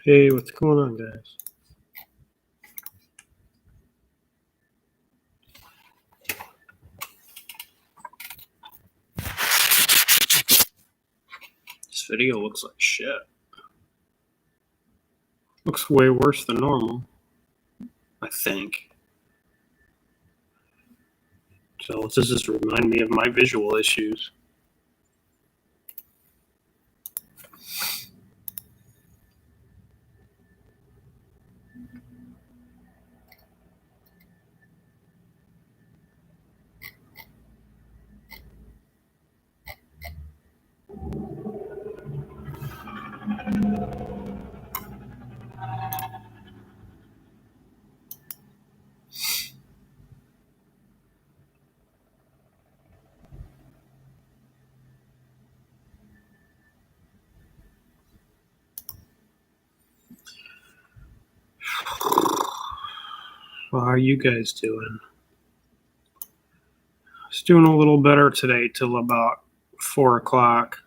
Hey, what's going on, guys? This video looks like shit. Looks way worse than normal, I think. So this just remind me of my visual issues. Well, how are you guys doing? I was doing a little better today till about 4 o'clock.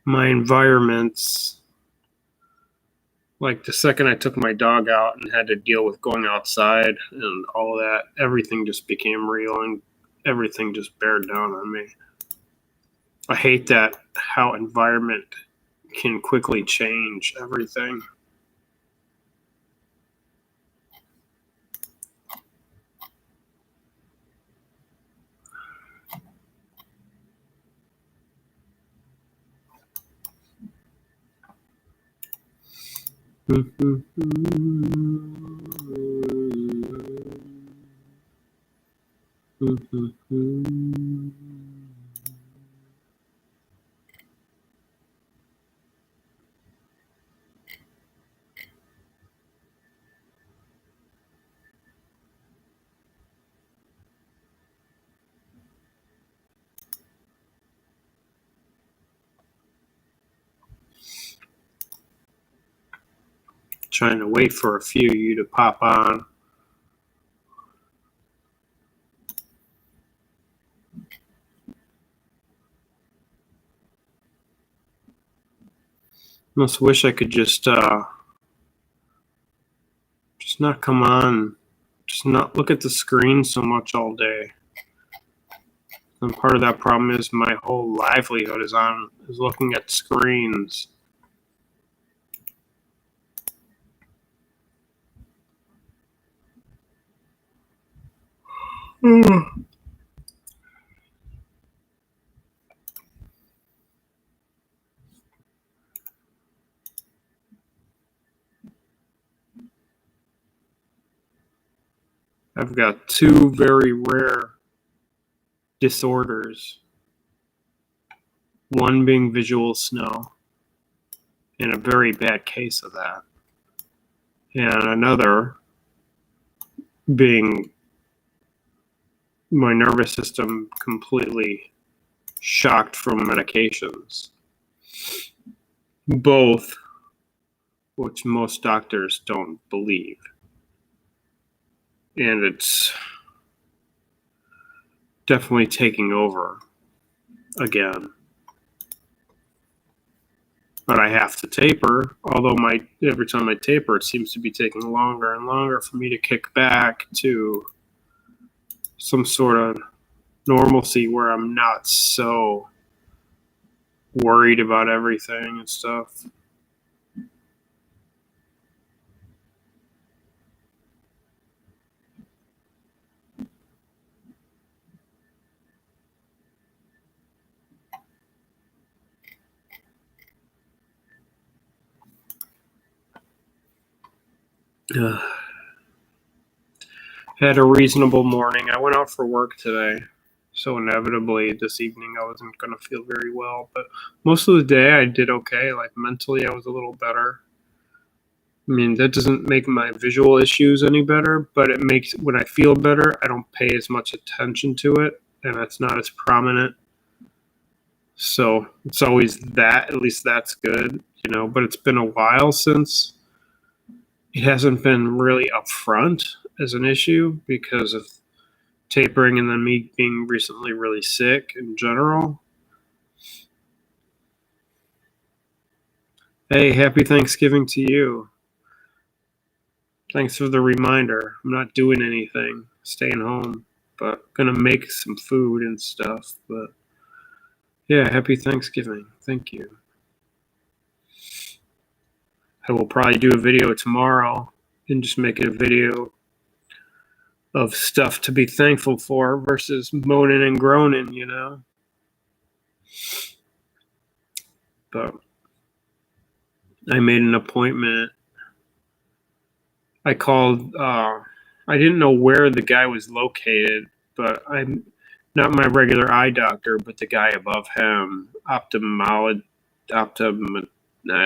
My environments, like the second I took my dog out and had to deal with going outside and all of that, everything just became real and everything just bared down on me. I hate that how environment can quickly change everything. Trying to wait for a few of you to pop on. Almost wish I could just not come on, just not look at the screen so much all day. And part of that problem is my whole livelihood is looking at screens. I've got two very rare disorders. One being visual snow, and a very bad case of that. And another being my nervous system completely shocked from medications. Both, which most doctors don't believe. And it's definitely taking over again. But I have to taper, although every time I taper, it seems to be taking longer and longer for me to kick back to some sort of normalcy where I'm not so worried about everything and stuff. Had a reasonable morning. I went out for work today, so inevitably this evening I wasn't going to feel very well, but most of the day I did okay. Like mentally I was a little better. I mean, that doesn't make my visual issues any better, but it makes, when I feel better, I don't pay as much attention to it, and it's not as prominent. So it's always that, at least that's good, but it's been a while since it hasn't been really upfront as an issue because of tapering and then me being recently really sick in general. Hey, happy Thanksgiving to you. Thanks for the reminder. I'm not doing anything, staying home, but gonna make some food and stuff. But yeah, happy Thanksgiving. Thank you. I will probably do a video tomorrow and just make it a video of stuff to be thankful for versus moaning and groaning, you know? But I made an appointment. I called, I didn't know where the guy was located, but I'm not my regular eye doctor, but the guy above him, optom, I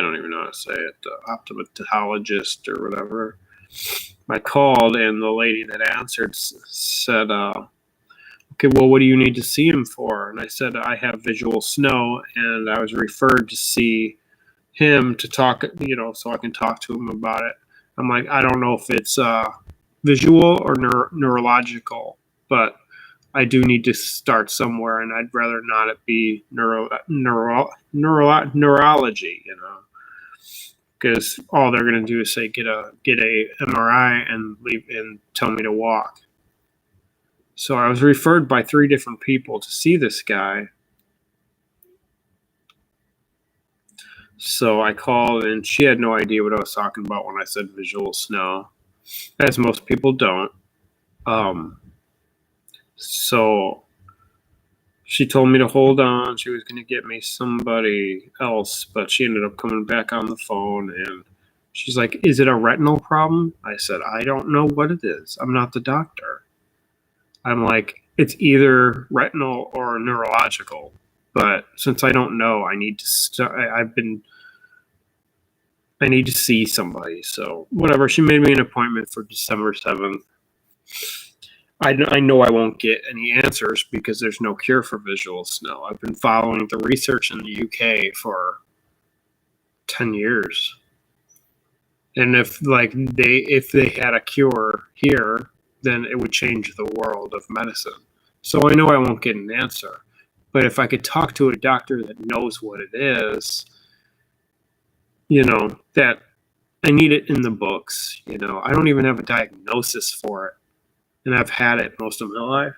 don't even know how to say it, optometrist or whatever. I called, and the lady that answered said, okay, well, what do you need to see him for? And I said, I have visual snow, and I was referred to see him to talk, so I can talk to him about it. I'm like, I don't know if it's visual or neurological, but I do need to start somewhere, and I'd rather not it be neurology, because all they're going to do is say get a MRI and leave and tell me to walk. So I was referred by 3 different people to see this guy. So I called, and she had no idea what I was talking about when I said visual snow, as most people don't. So she told me to hold on. She was going to get me somebody else, but she ended up coming back on the phone, and she's like, is it a retinal problem? I said, I don't know what it is. I'm not the doctor. I'm like, it's either retinal or neurological. But since I don't know, I need to I need to see somebody. So whatever. She made me an appointment for December 7th. I know I won't get any answers because there's no cure for visual snow. I've been following the research in the UK for 10 years. And if they had a cure here, then it would change the world of medicine. So I know I won't get an answer. But if I could talk to a doctor that knows what it is, that I need it in the books. I don't even have a diagnosis for it, and I've had it most of my life.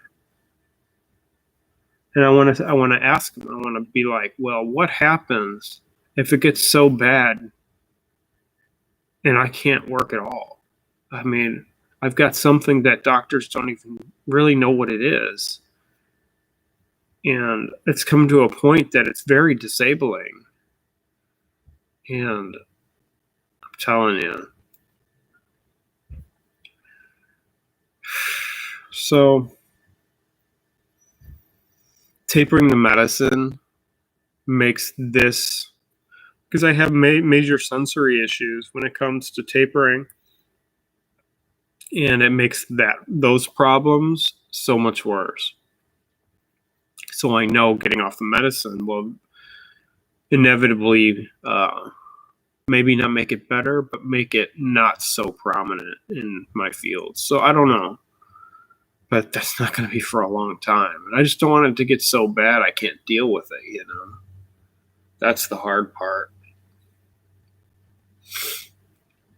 And I want to ask them. I want to be like, well, what happens if it gets so bad and I can't work at all? I mean, I've got something that doctors don't even really know what it is. And it's come to a point that it's very disabling. And I'm telling you. So, tapering the medicine makes this, because I have major sensory issues when it comes to tapering, and it makes those problems so much worse. So I know getting off the medicine will inevitably maybe not make it better, but make it not so prominent in my field. So I don't know, but that's not going to be for a long time. And I just don't want it to get so bad I can't deal with it, That's the hard part.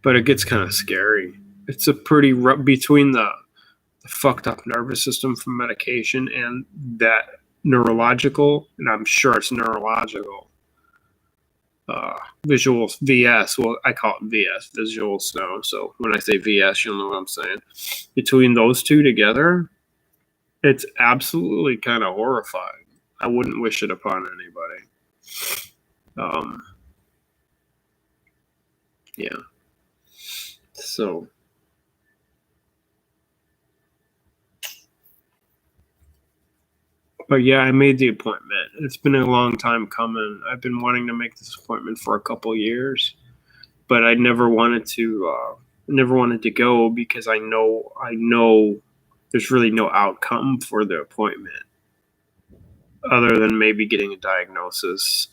But it gets kind of scary. It's a pretty between the fucked up nervous system from medication and that neurological, and I'm sure it's neurological, visual VS. Well, I call it VS, visual snow. So when I say VS, you'll know what I'm saying. Between those two together, it's absolutely kind of horrifying. I wouldn't wish it upon anybody. Yeah. So, but yeah, I made the appointment. It's been a long time coming. I've been wanting to make this appointment for a couple years, but I never wanted to go because I know there's really no outcome for the appointment other than maybe getting a diagnosis.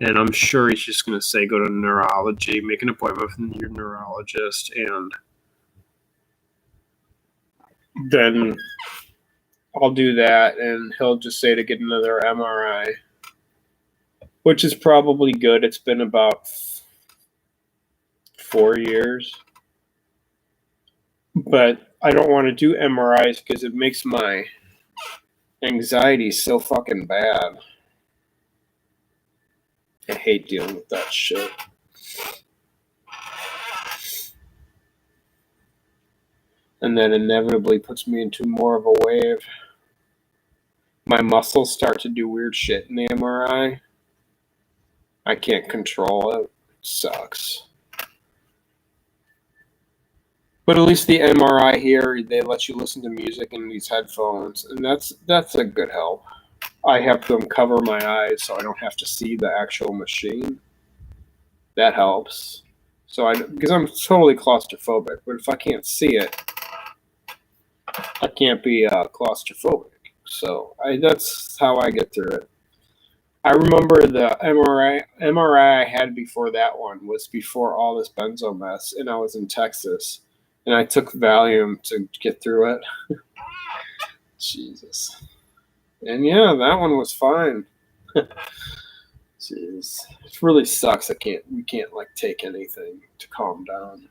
And I'm sure he's just going to say go to neurology, make an appointment with your neurologist, and then I'll do that, and he'll just say to get another MRI, which is probably good. It's been about 4 years. But I don't want to do MRIs because it makes my anxiety so fucking bad. I hate dealing with that shit. And then inevitably puts me into more of a wave. My muscles start to do weird shit in the MRI. I can't control it. It sucks. But at least the MRI here, they let you listen to music in these headphones, and that's a good help. I have them cover my eyes so I don't have to see the actual machine. That helps. Because I'm totally claustrophobic, but if I can't see it, I can't be claustrophobic. So that's how I get through it. I remember the MRI I had before that one was before all this benzo mess, and I was in Texas, and I took Valium to get through it. Jesus. And yeah, that one was fine. Jeez. It really sucks we can't like take anything to calm down.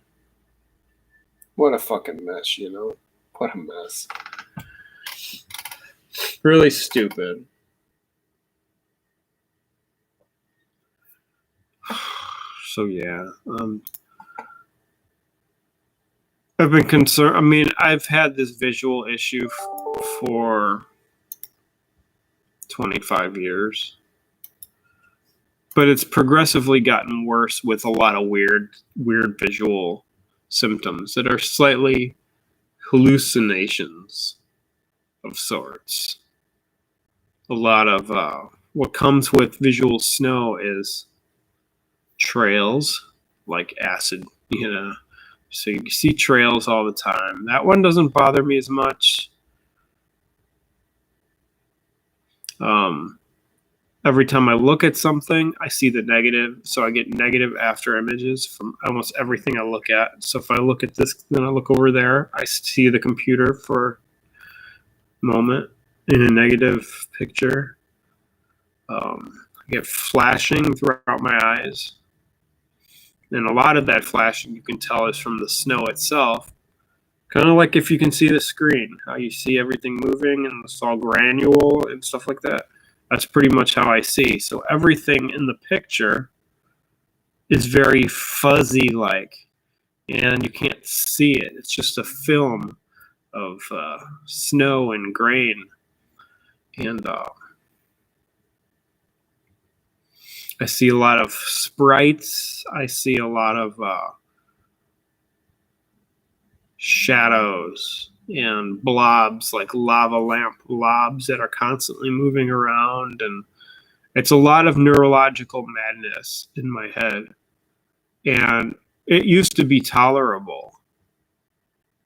What a fucking mess, you know? What a mess. Really stupid. So yeah, I've been concerned. I mean, I've had this visual issue for 25 years, but it's progressively gotten worse with a lot of weird visual symptoms that are slightly hallucinations of sorts. A lot of what comes with visual snow is trails, like acid, so you see trails all the time. That one doesn't bother me as much. Every time I look at something, I see the negative, so I get negative after images from almost everything I look at. So if I look at this, then I look over there, I see the computer for a moment in a negative picture. I get flashing throughout my eyes. And a lot of that flashing you can tell is from the snow itself. Kind of like if you can see the screen, how you see everything moving and it's all granule and stuff like that. That's pretty much how I see. So everything in the picture is very fuzzy like, and you can't see it. It's just a film of snow and grain. And I see a lot of sprites. I see a lot of shadows and blobs, like lava lamp blobs that are constantly moving around. And it's a lot of neurological madness in my head. And it used to be tolerable.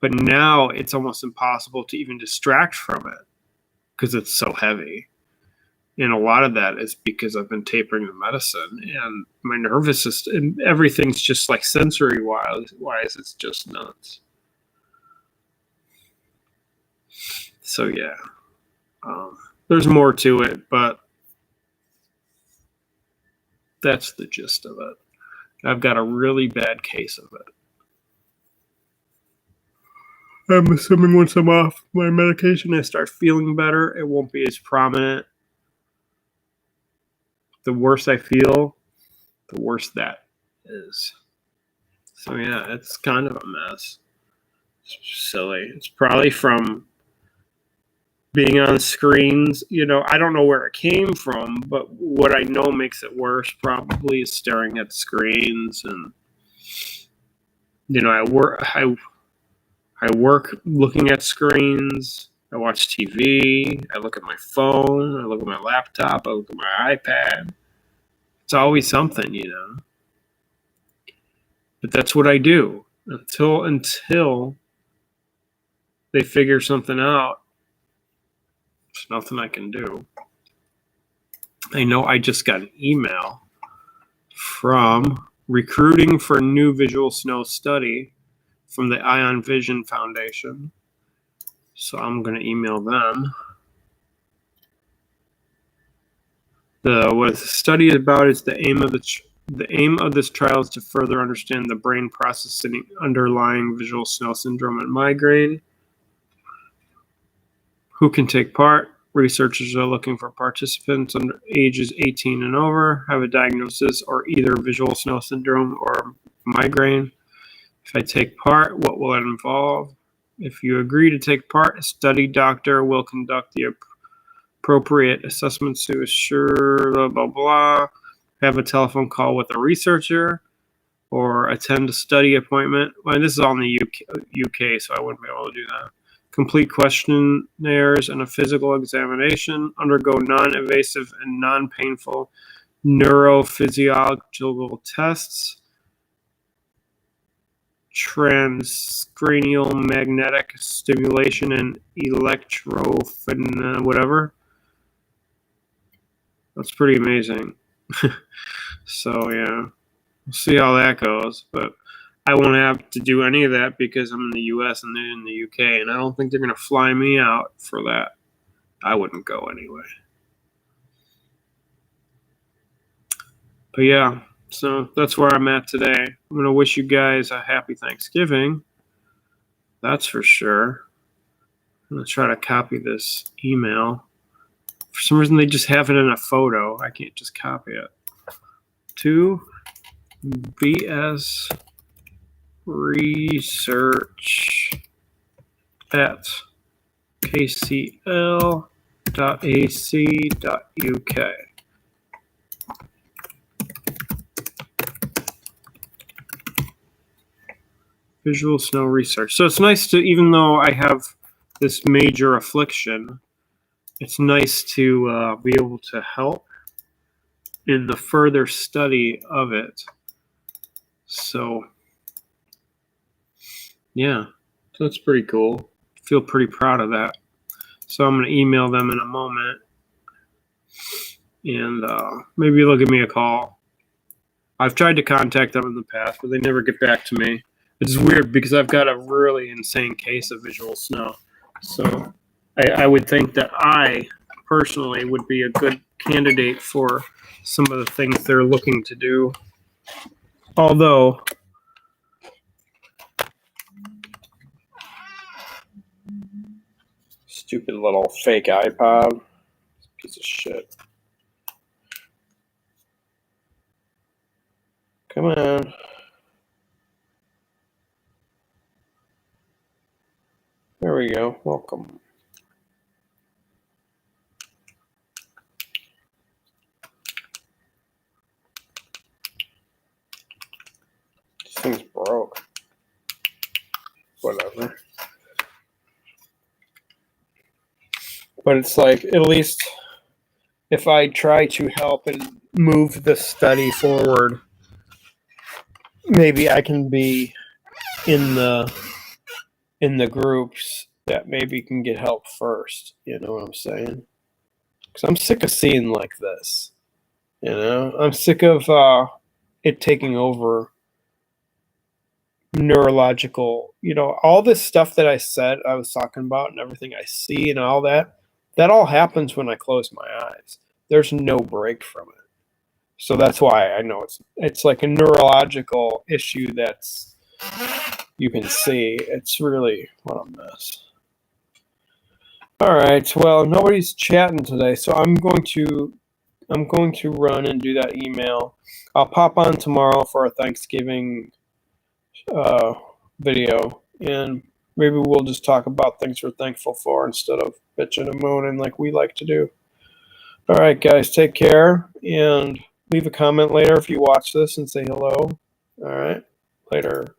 But now it's almost impossible to even distract from it because it's so heavy. And a lot of that is because I've been tapering the medicine and my nervous system, everything's just like sensory wise, it's just nuts. So yeah, there's more to it, but that's the gist of it. I've got a really bad case of it. I'm assuming once I'm off my medication, I start feeling better. It won't be as prominent. The worse I feel, the worse that is. So yeah, it's kind of a mess. It's silly. It's probably from being on screens. I don't know where it came from, but what I know makes it worse probably is staring at screens. And I work looking at screens. I watch TV. I look at my phone. I look at my laptop. I look at my iPad. It's always something, But that's what I do until they figure something out. There's nothing I can do. I know I just got an email from Recruiting for New Visual Snow Study from the Ion Vision Foundation. So I'm going to email them. What the study is about is the aim of The aim of this trial is to further understand the brain processing underlying visual Snell syndrome and migraine. Who can take part? Researchers are looking for participants under ages 18 and over, have a diagnosis or either visual Snell syndrome or migraine. If I take part, what will it involve? If you agree to take part, a study doctor will conduct the appropriate assessments to assure blah, blah, blah. Have a telephone call with a researcher or attend a study appointment. Well, this is all in the UK, so I wouldn't be able to do that. Complete questionnaires and a physical examination. Undergo non-invasive and non-painful neurophysiological tests. Transcranial magnetic stimulation and whatever. That's pretty amazing. So yeah, we'll see how that goes. But I won't have to do any of that because I'm in the US and they're in the UK, and I don't think they're going to fly me out for that. I wouldn't go anyway. But yeah, so that's where I'm at today. I'm going to wish you guys a happy Thanksgiving. That's for sure. I'm going to try to copy this email. For some reason, they just have it in a photo. I can't just copy it. To BS Research at kcl.ac.uk. Visual Snell research. So it's nice to, even though I have this major affliction, it's nice to be able to help in the further study of it. So, yeah, so that's pretty cool. I feel pretty proud of that. So I'm going to email them in a moment, and maybe they'll give me a call. I've tried to contact them in the past, but they never get back to me. It's weird because I've got a really insane case of visual Snell. So I would think that I personally would be a good candidate for some of the things they're looking to do. Although, stupid little fake iPod. Piece of shit. Come on. There we go. Welcome. This thing's broke. Whatever. But it's like, at least if I try to help and move the study forward, maybe I can be in the groups that maybe can get help first. You know what I'm saying? Because I'm sick of seeing like this. You know, I'm sick of it taking over neurological, you know, all this stuff that I said I was talking about and everything I see and all that all happens when I close my eyes. There's no break from it. So that's why I know it's like a neurological issue that's, you can see. It's really what a mess. All right, well, nobody's chatting today, so I'm going to run and do that email. I'll pop on tomorrow for a Thanksgiving video, and maybe we'll just talk about things we're thankful for instead of bitching and moaning like we like to do. All right, guys, take care, and leave a comment later if you watch this and say hello. All right, later.